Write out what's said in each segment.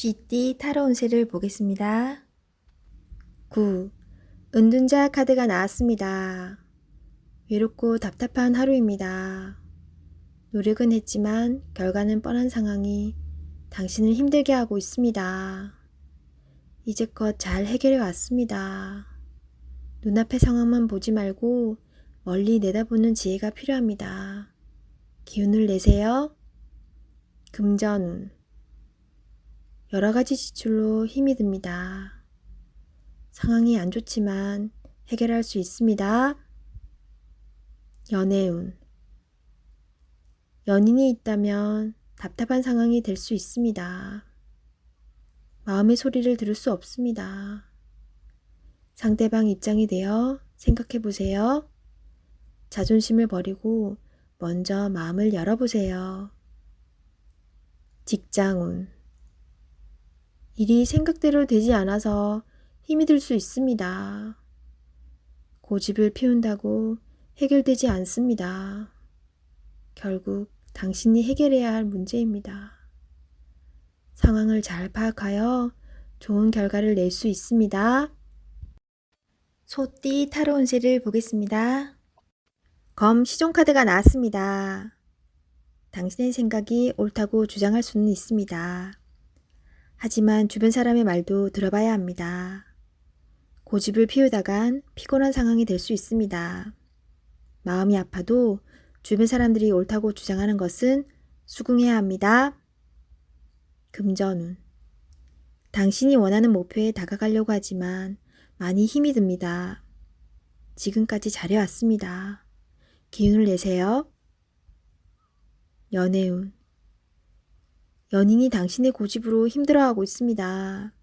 쥐띠 타로 운세를 보겠습니다. 9. 은둔자 카드가 나왔습니다. 외롭고 답답한 하루입니다. 노력은 했지만 결과는 뻔한 상황이 당신을 힘들게 하고 있습니다. 이제껏 잘 해결해 왔습니다. 눈앞의 상황만 보지 말고 멀리 내다보는 지혜가 필요합니다. 기운을 내세요. 금전운. 여러 가지 지출로 힘이 듭니다. 상황이 안 좋지만 해결할 수 있습니다. 연애운. 연인이 있다면 답답한 상황이 될 수 있습니다. 마음의 소리를 들을 수 없습니다. 상대방 입장이 되어 생각해 보세요. 자존심을 버리고 먼저 마음을 열어보세요. 직장운. 일이 생각대로 되지 않아서 힘이 들 수 있습니다. 고집을 피운다고 해결되지 않습니다. 결국 당신이 해결해야 할 문제입니다. 상황을 잘 파악하여 좋은 결과를 낼 수 있습니다. 소띠 타로 운세를 보겠습니다. 검 시종 카드가 나왔습니다. 당신의 생각이 옳다고 주장할 수는 있습니다. 하지만 주변 사람의 말도 들어봐야 합니다. 고집을 피우다간 피곤한 상황이 될 수 있습니다. 마음이 아파도 주변 사람들이 옳다고 주장하는 것은 수긍해야 합니다. 금전운. 당신이 원하는 목표에 다가가려고 하지만 많이 힘이 듭니다. 지금까지 잘해왔습니다. 기운을 내세요. 연애운. 연인이 당신의 고집으로 힘들어하고 있습니다.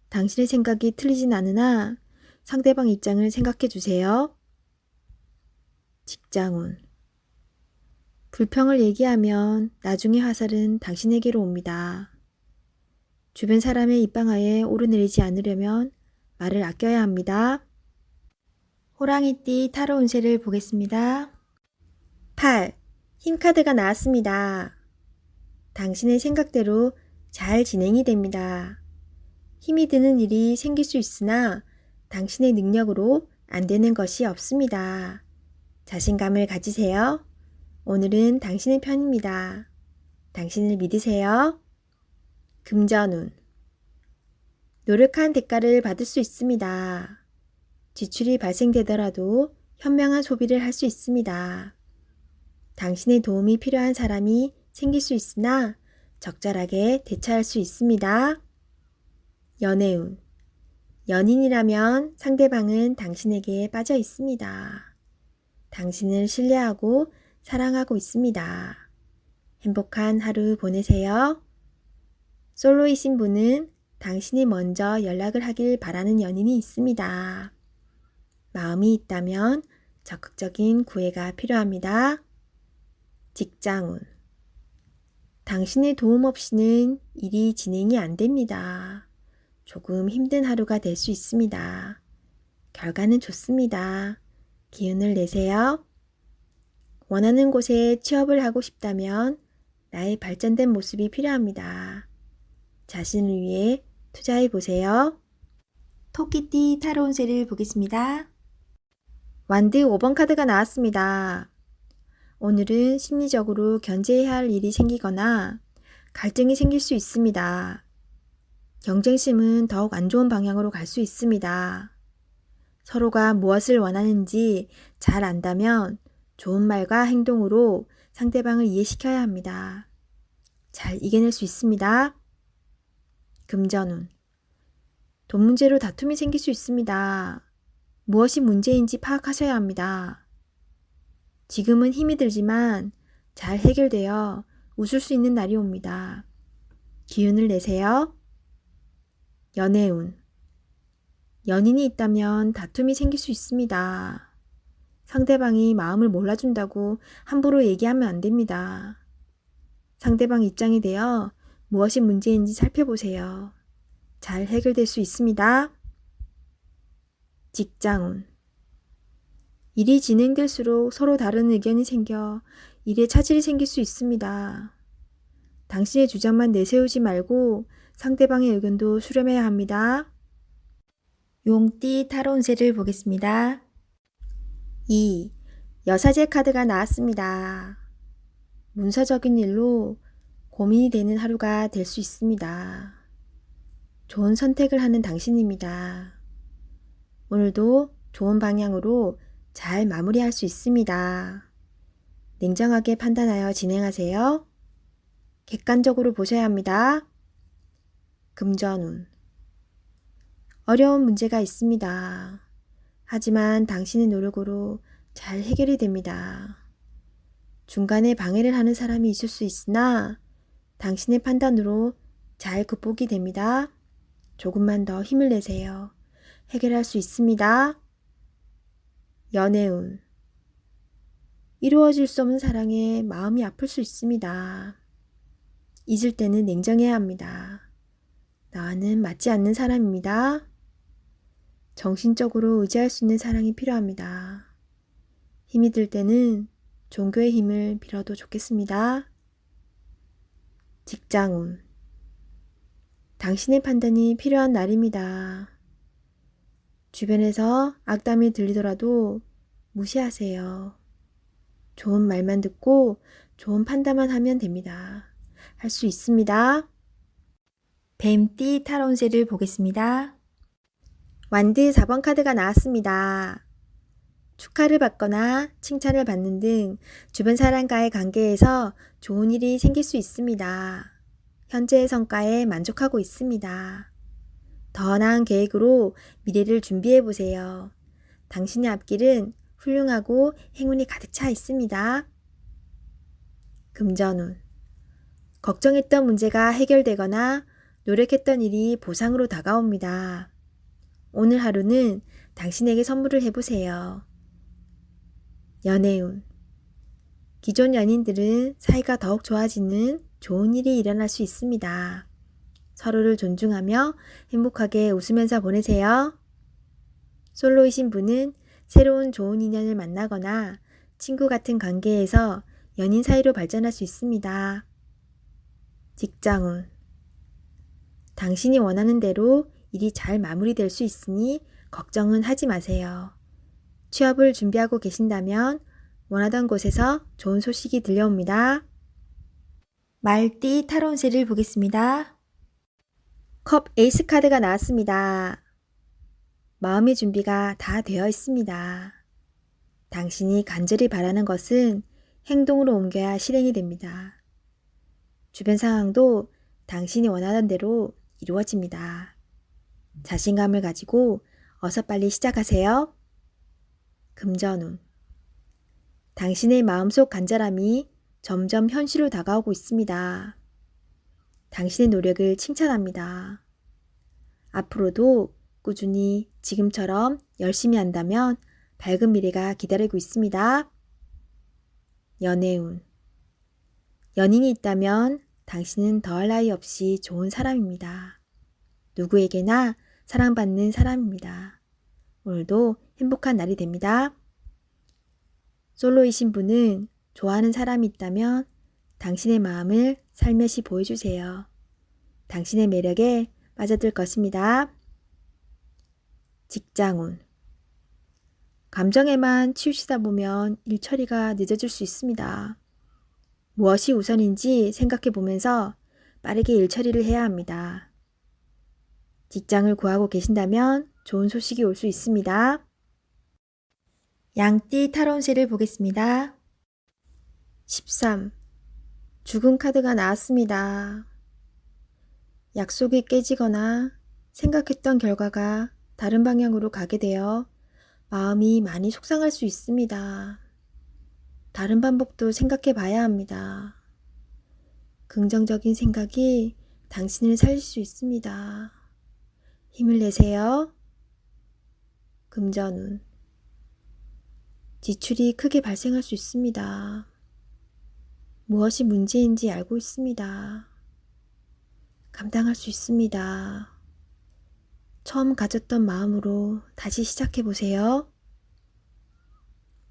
당신의 생각이 틀리진 않으나 상대방 입장을 생각해 주세요. 직장운. 불평을 얘기하면 나중에 화살은 당신에게로 옵니다. 주변 사람의 입방아에 오르내리지 않으려면 말을 아껴야 합니다. 호랑이띠 타로 운세를 보겠습니다. 8. 힘 카드가 나왔습니다. 당신의 생각대로 잘 진행이 됩니다. 힘이 드는 일이 생길 수 있으나 당신의 능력으로 안 되는 것이 없습니다. 자신감을 가지세요. 오늘은 당신의 편입니다. 당신을 믿으세요. 금전운. 노력한 대가를 받을 수 있습니다. 지출이 발생되더라도 현명한 소비를 할 수 있습니다. 당신의 도움이 필요한 사람이 생길 수 있으나 적절하게 대처할 수 있습니다. 연애운. 연인이라면 상대방은 당신에게 빠져 있습니다. 당신을 신뢰하고 사랑하고 있습니다. 행복한 하루 보내세요. 솔로이신 분은 당신이 먼저 연락을 하길 바라는 연인이 있습니다. 마음이 있다면 적극적인 구애가 필요합니다. 직장운. 당신의 도움 없이는 일이 진행이 안 됩니다. 조금 힘든 하루가 될 수 있습니다. 결과는 좋습니다. 기운을 내세요. 원하는 곳에 취업을 하고 싶다면 나의 발전된 모습이 필요합니다. 자신을 위해 투자해 보세요. 토끼띠 타로 운세를 보겠습니다. 완드 5번 카드가 나왔습니다. 오늘은 심리적으로 견제해야 할 일이 생기거나 갈등이 생길 수 있습니다. 경쟁심은 더욱 안 좋은 방향으로 갈 수 있습니다. 서로가 무엇을 원하는지 잘 안다면 좋은 말과 행동으로 상대방을 이해시켜야 합니다. 잘 이겨낼 수 있습니다. 금전운. 돈 문제로 다툼이 생길 수 있습니다. 무엇이 문제인지 파악하셔야 합니다. 지금은 힘이 들지만 잘 해결되어 웃을 수 있는 날이 옵니다. 기운을 내세요. 연애운. 연인이 있다면 다툼이 생길 수 있습니다. 상대방이 마음을 몰라준다고 함부로 얘기하면 안 됩니다. 상대방 입장이 되어 무엇이 문제인지 살펴보세요. 잘 해결될 수 있습니다. 직장운. 일이 진행될수록 서로 다른 의견이 생겨 일에 차질이 생길 수 있습니다. 당신의 주장만 내세우지 말고 상대방의 의견도 수렴해야 합니다. 용띠 타로 운세를 보겠습니다. 2. 여사제 카드가 나왔습니다. 문서적인 일로 고민이 되는 하루가 될 수 있습니다. 좋은 선택을 하는 당신입니다. 오늘도 좋은 방향으로 잘 마무리할 수 있습니다. 냉정하게 판단하여 진행하세요. 객관적으로 보셔야 합니다. 금전운. 어려운 문제가 있습니다. 하지만 당신의 노력으로 잘 해결이 됩니다. 중간에 방해를 하는 사람이 있을 수 있으나 당신의 판단으로 잘 극복이 됩니다. 조금만 더 힘을 내세요. 해결할 수 있습니다. 연애운. 이루어질 수 없는 사랑에 마음이 아플 수 있습니다. 잊을 때는 냉정해야 합니다. 나와는 맞지 않는 사람입니다. 정신적으로 의지할 수 있는 사랑이 필요합니다. 힘이 들 때는 종교의 힘을 빌어도 좋겠습니다. 직장운. 당신의 판단이 필요한 날입니다. 주변에서 악담이 들리더라도 무시하세요. 좋은 말만 듣고 좋은 판단만 하면 됩니다. 할 수 있습니다. 뱀띠 타로 운세를 보겠습니다. 완드 4번 카드가 나왔습니다. 축하를 받거나 칭찬을 받는 등 주변 사람과의 관계에서 좋은 일이 생길 수 있습니다. 현재의 성과에 만족하고 있습니다. 더 나은 계획으로 미래를 준비해 보세요. 당신의 앞길은 훌륭하고 행운이 가득 차 있습니다. 금전운. 걱정했던 문제가 해결되거나 노력했던 일이 보상으로 다가옵니다. 오늘 하루는 당신에게 선물을 해보세요. 연애운. 기존 연인들은 사이가 더욱 좋아지는 좋은 일이 일어날 수 있습니다. 서로를 존중하며 행복하게 웃으면서 보내세요. 솔로이신 분은 새로운 좋은 인연을 만나거나 친구 같은 관계에서 연인 사이로 발전할 수 있습니다. 직장운. 당신이 원하는 대로 일이 잘 마무리될 수 있으니 걱정은 하지 마세요. 취업을 준비하고 계신다면 원하던 곳에서 좋은 소식이 들려옵니다. 말띠 타로 운세를 보겠습니다. 컵 에이스 카드가 나왔습니다. 마음의 준비가 다 되어 있습니다. 당신이 간절히 바라는 것은 행동으로 옮겨야 실행이 됩니다. 주변 상황도 당신이 원하는 대로 이루어집니다. 자신감을 가지고 어서 빨리 시작하세요. 금전운. 당신의 마음속 간절함이 점점 현실로 다가오고 있습니다. 당신의 노력을 칭찬합니다. 앞으로도 꾸준히 지금처럼 열심히 한다면 밝은 미래가 기다리고 있습니다. 연애운. 연인이 있다면 당신은 더할 나위 없이 좋은 사람입니다. 누구에게나 사랑받는 사람입니다. 오늘도 행복한 날이 됩니다. 솔로이신 분은 좋아하는 사람이 있다면 당신의 마음을 살며시 보여주세요. 당신의 매력에 빠져들 것입니다. 직장운. 감정에만 치우치다 보면 일 처리가 늦어질 수 있습니다. 무엇이 우선인지 생각해 보면서 빠르게 일 처리를 해야 합니다. 직장을 구하고 계신다면 좋은 소식이 올 수 있습니다. 양띠 타로 운세를 보겠습니다. 13. 죽음 카드가 나왔습니다. 약속이 깨지거나 생각했던 결과가 다른 방향으로 가게 되어 마음이 많이 속상할 수 있습니다. 다른 방법도 생각해 봐야 합니다. 긍정적인 생각이 당신을 살릴 수 있습니다. 힘을 내세요. 금전운. 지출이 크게 발생할 수 있습니다. 무엇이 문제인지 알고 있습니다. 감당할 수 있습니다. 처음 가졌던 마음으로 다시 시작해 보세요.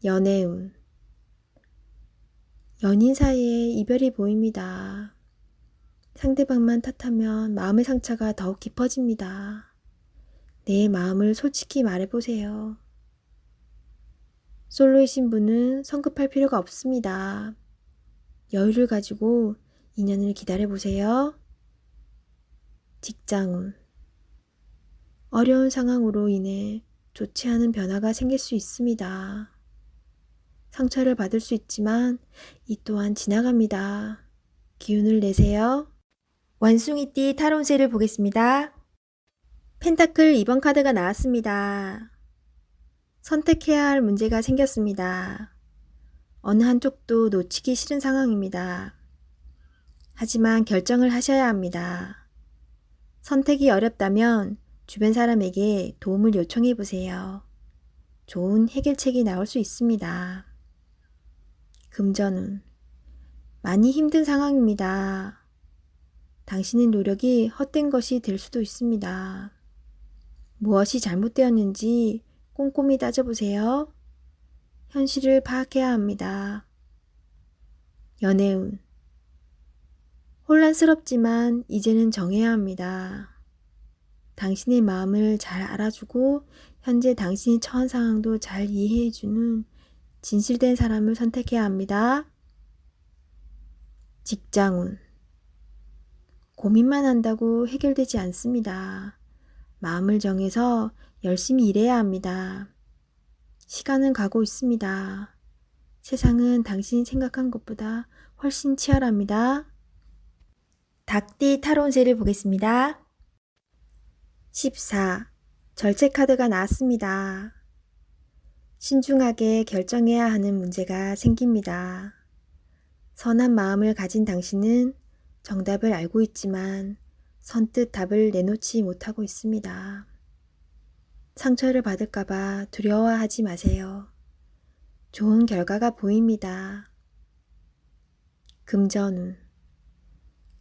연애운. 연인 사이에 이별이 보입니다. 상대방만 탓하면 마음의 상처가 더욱 깊어집니다. 내 마음을 솔직히 말해보세요. 솔로이신 분은 성급할 필요가 없습니다. 여유를 가지고 인연을 기다려보세요. 직장운. 어려운 상황으로 인해 좋지 않은 변화가 생길 수 있습니다. 상처를 받을 수 있지만 이 또한 지나갑니다. 기운을 내세요. 원숭이띠 타로세를 보겠습니다. 펜타클 2번 카드가 나왔습니다. 선택해야 할 문제가 생겼습니다. 어느 한쪽도 놓치기 싫은 상황입니다. 하지만 결정을 하셔야 합니다. 선택이 어렵다면 주변 사람에게 도움을 요청해 보세요. 좋은 해결책이 나올 수 있습니다. 금전운. 많이 힘든 상황입니다. 당신의 노력이 헛된 것이 될 수도 있습니다. 무엇이 잘못되었는지 꼼꼼히 따져보세요. 현실을 파악해야 합니다. 연애운. 혼란스럽지만 이제는 정해야 합니다. 당신의 마음을 잘 알아주고 현재 당신이 처한 상황도 잘 이해해주는 진실된 사람을 선택해야 합니다. 직장운. 고민만 한다고 해결되지 않습니다. 마음을 정해서 열심히 일해야 합니다. 시간은 가고 있습니다. 세상은 당신이 생각한 것보다 훨씬 치열합니다. 닭띠 타로세를 보겠습니다. 14. 절제 카드가 나왔습니다. 신중하게 결정해야 하는 문제가 생깁니다. 선한 마음을 가진 당신은 정답을 알고 있지만 선뜻 답을 내놓지 못하고 있습니다. 상처를 받을까봐 두려워하지 마세요. 좋은 결과가 보입니다. 금전운.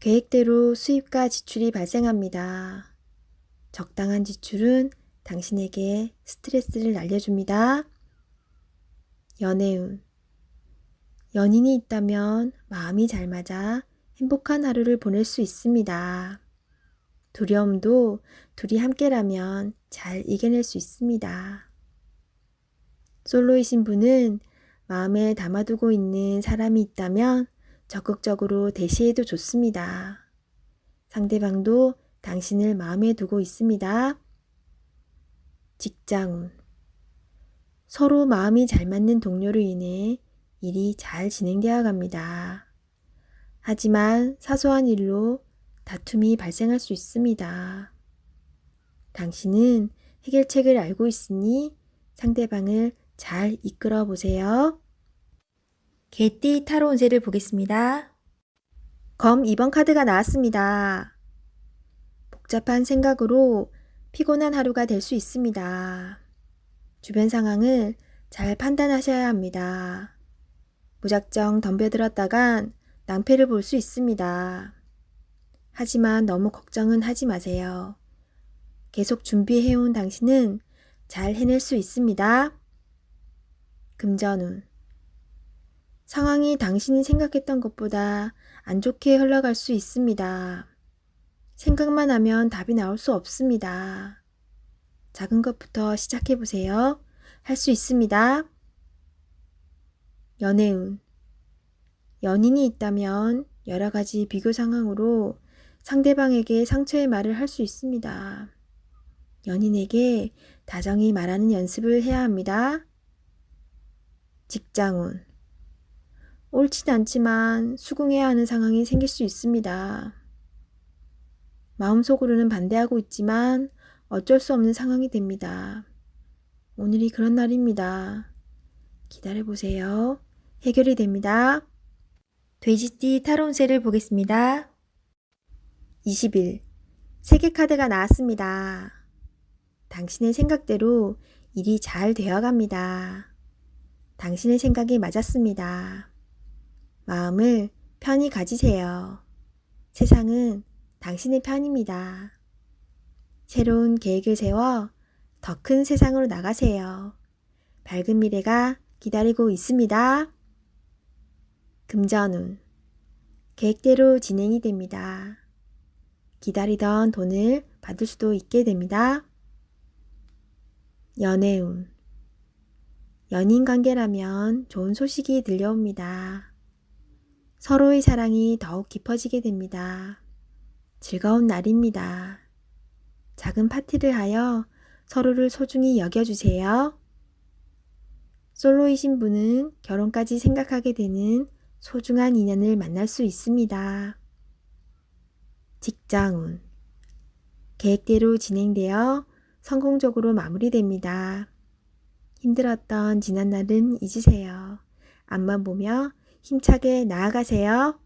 계획대로 수입과 지출이 발생합니다. 적당한 지출은 당신에게 스트레스를 날려줍니다. 연애운. 연인이 있다면 마음이 잘 맞아 행복한 하루를 보낼 수 있습니다. 두려움도 둘이 함께라면 잘 이겨낼 수 있습니다. 솔로이신 분은 마음에 담아두고 있는 사람이 있다면 적극적으로 대시해도 좋습니다. 상대방도 당신을 마음에 두고 있습니다. 직장운. 서로 마음이 잘 맞는 동료로 인해 일이 잘 진행되어 갑니다. 하지만 사소한 일로 다툼이 발생할 수 있습니다. 당신은 해결책을 알고 있으니 상대방을 잘 이끌어 보세요. 개띠 타로 운세를 보겠습니다. 검 2번 카드가 나왔습니다. 복잡한 생각으로 피곤한 하루가 될 수 있습니다. 주변 상황을 잘 판단하셔야 합니다. 무작정 덤벼들었다간 낭패를 볼 수 있습니다. 하지만 너무 걱정은 하지 마세요. 계속 준비해온 당신은 잘 해낼 수 있습니다. 금전운. 상황이 당신이 생각했던 것보다 안 좋게 흘러갈 수 있습니다. 생각만 하면 답이 나올 수 없습니다. 작은 것부터 시작해보세요. 할 수 있습니다. 연애운. 연인이 있다면 여러 가지 비교 상황으로 상대방에게 상처의 말을 할 수 있습니다. 연인에게 다정히 말하는 연습을 해야 합니다. 직장운. 옳진 않지만 수긍해야 하는 상황이 생길 수 있습니다. 마음속으로는 반대하고 있지만 어쩔 수 없는 상황이 됩니다. 오늘이 그런 날입니다. 기다려보세요. 해결이 됩니다. 돼지띠 타로 운세를 보겠습니다. 20일. 세계 카드가 나왔습니다. 당신의 생각대로 일이 잘 되어갑니다. 당신의 생각이 맞았습니다. 마음을 편히 가지세요. 세상은 당신의 편입니다. 새로운 계획을 세워 더 큰 세상으로 나가세요. 밝은 미래가 기다리고 있습니다. 금전운. 계획대로 진행이 됩니다. 기다리던 돈을 받을 수도 있게 됩니다. 연애운. 연인 관계라면 좋은 소식이 들려옵니다. 서로의 사랑이 더욱 깊어지게 됩니다. 즐거운 날입니다. 작은 파티를 하여 서로를 소중히 여겨주세요. 솔로이신 분은 결혼까지 생각하게 되는 소중한 인연을 만날 수 있습니다. 직장운. 계획대로 진행되어 성공적으로 마무리됩니다. 힘들었던 지난날은 잊으세요. 앞만 보며 힘차게 나아가세요.